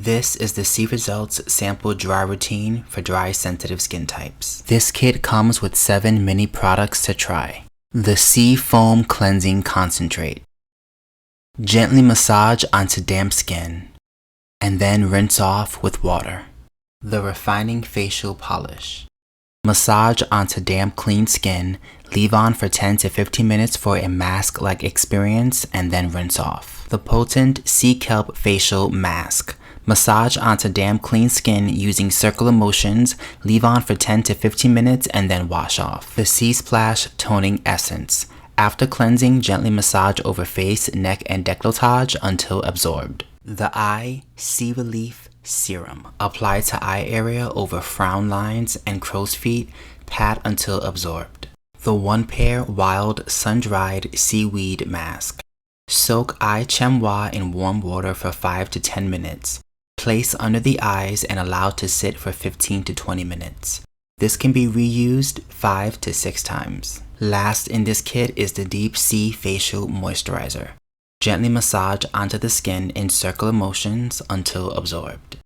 This is the C Results Sample Dry Routine for dry sensitive skin types. This kit comes with 7 mini products to try. The C Foam Cleansing Concentrate. Gently massage onto damp skin, and then rinse off with water. The Refining Facial Polish. Massage onto damp, clean skin, leave on for 10 to 15 minutes for a mask-like experience, and then rinse off. The Potent Sea Kelp Facial Mask. Massage onto damp, clean skin using circular motions, leave on for 10 to 15 minutes, and then wash off. The Sea Splash Toning Essence. After cleansing, gently massage over face, neck, and décolletage until absorbed. The Eye Sea Relief Serum. Apply to eye area over frown lines and crow's feet, pat until absorbed. The One Pair Wild Sun-Dried Seaweed Mask. Soak eye chamois in warm water for 5 to 10 minutes. Place under the eyes and allow to sit for 15 to 20 minutes. This can be reused 5 to 6 times. Last in this kit is the Deep Sea Facial Moisturizer. Gently massage onto the skin in circular motions until absorbed.